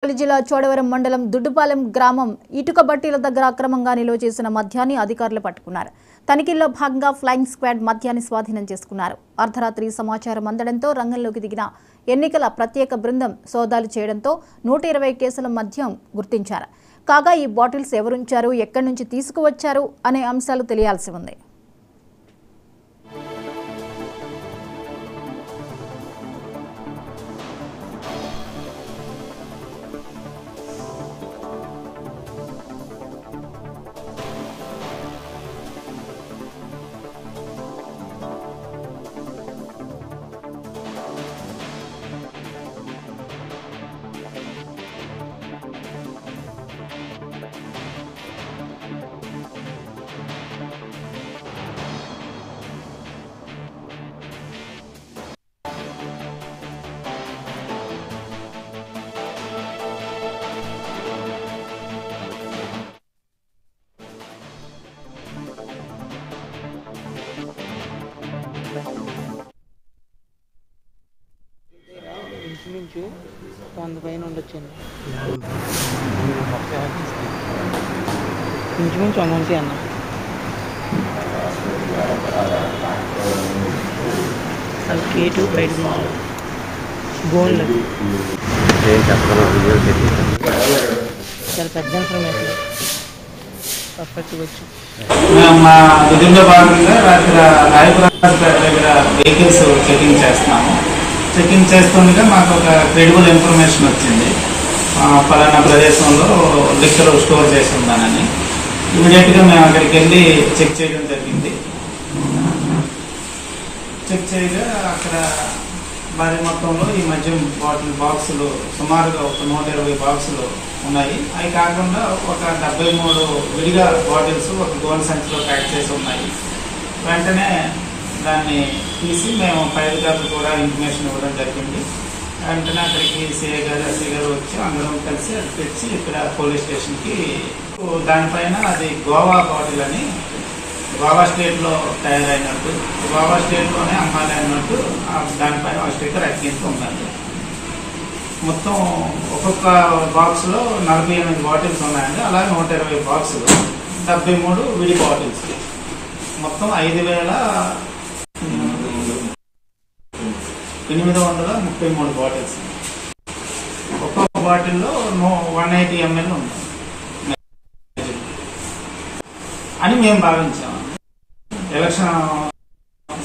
జిల్లా చోడవరం మండలం దుడ్డుపాలెం గ్రామం ఇటుక బట్టీల దగ్గర అక్రమంగా నిల్వ చేసిన మద్యాన్ని అధికారులు పట్టుకున్నారు. తనిఖీల్లో భాగంగా ఫ్లయింగ్ స్క్వాడ్ మద్యాన్ని స్వాధీనం చేసుకున్నారు. అర్ధరాత్రి సమాచారం అందడంతో రంగంలోకి దిగిన ఎన్నికల ప్రత్యేక బృందం సోదాలు చేయడంతో 120 కేసుల మద్యం గుర్తించారు. కాగా ఈ బాటిల్స్ ఎవరుంచారు, ఎక్కడి నుంచి తీసుకువచ్చారు అనే అంశాలు తెలియాల్సి ఉంది. ఇంచుమించు 100 పైన ఉండొచ్చండి. ఇంచుమించు అమౌంట్ అన్న అది కేటు బయట గోల్డ్ చాలా పెద్ద ఇన్ఫర్మేషన్ పర్ఫెక్ట్వచ్చు. మేము మా విధుల్లో భాగంగా రాత్రి రాయపురాజపేట దగ్గర వెహికల్స్ చెకింగ్ చేస్తున్నాము. చెకింగ్ చేస్తుండగా మాకు ఒక క్రెడిబుల్ ఇన్ఫర్మేషన్ వచ్చింది, పలానా ప్రదేశంలో లిక్కర్ స్టోర్ చేసి ఉందానని. ఇమీడియట్గా మేము అక్కడికి వెళ్ళి చెక్ చేయడం జరిగింది. చెక్ చేయగా అక్కడ భారీ మొత్తంలో ఈ మద్యం బాటిల్ బాక్సులు సుమారుగా ఒక 120 బాక్సులు ఉన్నాయి. అవి కాకుండా ఒక 73 విడిగా బాటిల్స్ ఒక గోన్ సంచిలో ప్యాక్ చేసి ఉన్నాయి. వెంటనే దాన్ని తీసి మేము పై అధికారులు కూడా ఇన్ఫర్మేషన్ ఇవ్వడం జరిగింది. వెంటనే అక్కడికి సిఐ గారు, ఎస్ఐ గారు వచ్చి అందరం కలిసి అది తెచ్చి ఇక్కడ పోలీస్ స్టేషన్కి, దానిపైన అది గోవా బాటిల్ అని గోవా స్టేట్లో తయారైనట్టు, గోవా స్టేట్లోనే అమ్మాలి అన్నట్టు దానిపైన ఒక స్టిక్కర్ అతికించి ఉన్నది. మొత్తం ఒక్కొక్క బాక్స్లో 48 బాటిల్స్ ఉన్నాయండి. అలాగే 120 బాక్సులు, 73 విడి బాటిల్స్, మొత్తం 5,833 బాటిల్స్. ఒక్కొక్క బాటిల్లో 180 ml ఉంది అని మేము భావించాము. ఎలక్షన్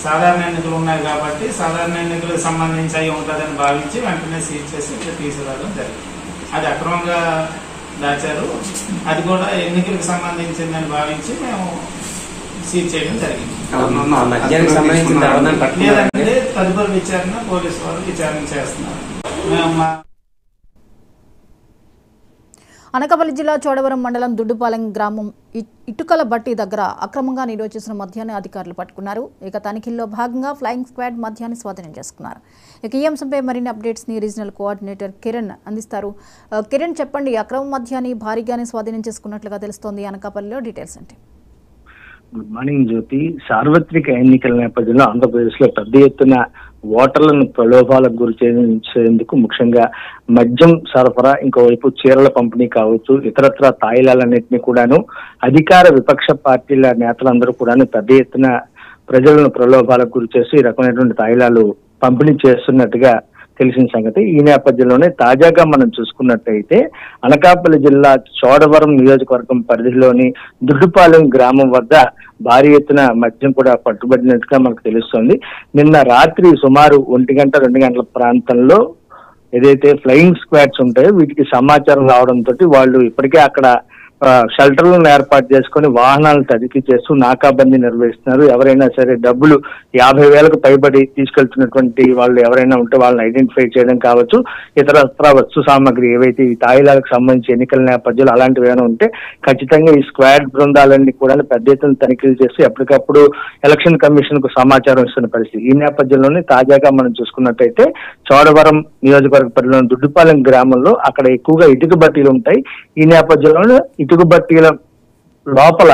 సాధారణ ఎన్నికలు ఉన్నాయి కాబట్టి సాధారణ ఎన్నికలకు సంబంధించి అయి ఉంటుందని భావించి వెంటనే సీజ్ చేసి ఇక్కడ తీసుకురావడం జరిగింది. అది అక్రమంగా దాచారు, అది కూడా ఎన్నికలకు సంబంధించిందని భావించి మేము సీజ్ చేయడం జరిగింది. లేదంటే తదుపరి విచారణ పోలీసు వారు విచారణ చేస్తున్నారు. మేము అనకాపల్లి జిల్లా చోడవరం మండలం దుడ్డుపాలెం గ్రామం ఇటుకల బట్టి దగ్గర అక్రమంగా నిల్వ చేసిన మద్యాన్ని అధికారులు పట్టుకున్నారు. ఇక తనిఖీల్లో భాగంగా ఫ్లయింగ్ స్క్వాడ్ మద్యాన్ని స్వాధీనం చేసుకున్నారు. ఇక ఈ అంశంపై మరిన్ని అప్డేట్స్ ని రీజనల్ కోఆర్డినేటర్ కిరణ్ అందిస్తారు. కిరణ్, చెప్పండి, అక్రమ మద్యాన్ని భారీగానే స్వాధీనం చేసుకున్నట్లుగా తెలుస్తోంది. అనకాపల్లిలో డీటెయిల్స్ అంటే? గుడ్ మార్నింగ్ జ్యోతి. సార్వత్రిక ఎన్నికల నేపథ్యంలో ఆంధ్రప్రదేశ్ లో పెద్ద ఎత్తున ఓటర్లను ప్రలోభాలకు గురి చేసేందుకు ముఖ్యంగా మద్యం సరఫరా, ఇంకోవైపు చీరల పంపిణీ కావచ్చు, ఇతరత్ర తాయిలాలన్నింటినీ కూడాను అధికార విపక్ష పార్టీల నేతలందరూ కూడాను పెద్ద ఎత్తున ప్రజలను ప్రలోభాలకు గురి చేసి ఈ రకమైనటువంటి తాయిలాలు పంపిణీ చేస్తున్నట్టుగా తెలిసిన సంగతి. ఈ నేపథ్యంలోనే తాజాగా మనం చూసుకున్నట్టయితే అనకాపల్లి జిల్లా చోడవరం నియోజకవర్గం పరిధిలోని దుడ్డుపాలెం గ్రామం వద్ద భారీ ఎత్తున మద్యం కూడా పట్టుబడినట్టుగా మనకు తెలుస్తోంది. నిన్న రాత్రి సుమారు 1 గంట 2 గంటల ప్రాంతంలో ఏదైతే ఫ్లయింగ్ స్క్వాడ్స్ ఉంటాయో వీటికి సమాచారం రావడంతో వాళ్ళు ఇప్పటికే అక్కడ షెల్టర్లను ఏర్పాటు చేసుకుని వాహనాలను తనిఖీ చేస్తూ నాకాబందీ నిర్వహిస్తున్నారు. ఎవరైనా సరే డబ్బులు 50,000కు పైబడి తీసుకెళ్తున్నటువంటి వాళ్ళు ఎవరైనా ఉంటే వాళ్ళని ఐడెంటిఫై చేయడం కావచ్చు, ఇతర వస్తు సామాగ్రి ఏవైతే ఈ తాయిలాలకు సంబంధించి ఎన్నికల నేపథ్యంలో అలాంటివి ఏమైనా ఉంటే ఖచ్చితంగా ఈ స్క్వాడ్ బృందాలన్నీ కూడా పెద్ద ఎత్తున తనిఖీలు చేసి ఎప్పటికప్పుడు ఎలక్షన్ కమిషన్ కు సమాచారం ఇస్తున్న పరిస్థితి. ఈ నేపథ్యంలోనే తాజాగా మనం చూసుకున్నట్టయితే చోడవరం నియోజకవర్గ పరిధిలోని దుడ్డుపాలెం గ్రామంలో అక్కడ ఎక్కువగా ఇటుక బట్టీలు ఉంటాయి. ఈ నేపథ్యంలో ఇటుక బట్టీల లోపల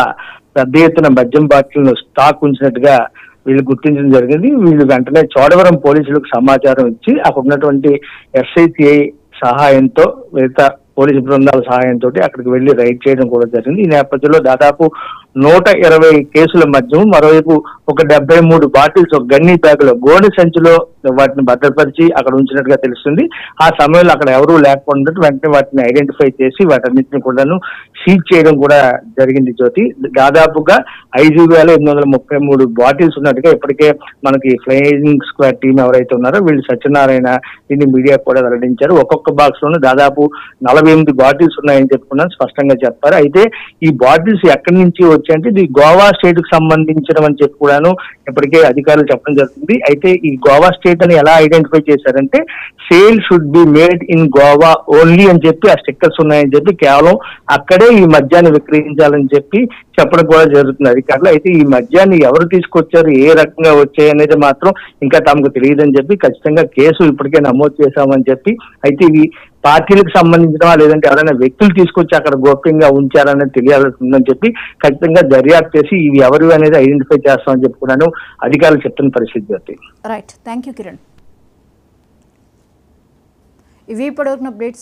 పెద్ద ఎత్తున మద్యం బాటిల్ను స్టాక్ ఉంచినట్టుగా వీళ్ళు గుర్తించడం జరిగింది. వీళ్ళు వెంటనే చోడవరం పోలీసులకు సమాచారం ఇచ్చి అక్కడ ఉన్నటువంటి ఎస్ఐసిఐ సహాయంతో మిగతా పోలీసు బృందాల సహాయంతో అక్కడికి వెళ్లి రైడ్ చేయడం కూడా జరిగింది. ఈ నేపథ్యంలో దాదాపు 120 కేసుల మధ్య మరోవైపు ఒక 73 బాటిల్స్ ఒక గన్నీ బ్యాగులో గోనె సంచిలో వాటిని భద్రపరిచి అక్కడ ఉంచినట్టుగా తెలుస్తుంది. ఆ సమయంలో అక్కడ ఎవరూ లేకుండా వెంటనే వాటిని ఐడెంటిఫై చేసి వాటన్నిటిని కూడాను సీజ్ చేయడం కూడా జరిగింది. జ్యోతి, దాదాపుగా 5,833 బాటిల్స్ ఉన్నట్టుగా ఇప్పటికే మనకి ఫ్లయింగ్ స్క్వాడ్ టీం ఎవరైతే ఉన్నారో వీళ్ళు సత్యనారాయణ దీన్ని మీడియా కూడా వెల్లడించారు. ఒక్కొక్క బాక్స్ లోనూ దాదాపు 48 బాటిల్స్ ఉన్నాయని చెప్పుకున్నాను, స్పష్టంగా చెప్పారు. అయితే ఈ బాటిల్స్ ఎక్కడి నుంచి వచ్చాయంటే ఇది గోవా స్టేట్ కు సంబంధించినవి అని చెప్పి కూడాను ఇప్పటికే అధికారులు చెప్పడం జరుగుతుంది. అయితే ఈ గోవా స్టేట్ అని ఎలా ఐడెంటిఫై చేశారంటే sale should be made in Goa only అని చెప్పి ఆ స్టిక్కర్స్ ఉన్నాయని చెప్పి కేవలం అక్కడే ఈ మద్యాన్ని విక్రయించాలని చెప్పి చెప్పడం కూడా జరుగుతుంది అధికారులు. అయితే ఈ మద్యాన్ని ఎవరు తీసుకొచ్చారు, ఏ రకంగా వచ్చాయి అనేది మాత్రం ఇంకా తమకు తెలియదని చెప్పి ఖచ్చితంగా కేసు ఇప్పటికే నమోదు చేశామని చెప్పి, అయితే ఇవి పార్టీలకు సంబంధించినవా లేదంటే ఎవరైనా వ్యక్తులు తీసుకొచ్చి అక్కడ గోప్యంగా ఉంచారనేది తెలియాల్సిందని చెప్పి ఖచ్చితంగా దర్యాప్తు చేసి ఇవి ఎవరు అనేది ఐడెంటిఫై చేస్తామని చెప్పుకున్నాను అధికారులు చెప్తున్న పరిస్థితి. Right, thank you Kiran. ఇవి ఇప్పటివరకు అప్డేట్స్.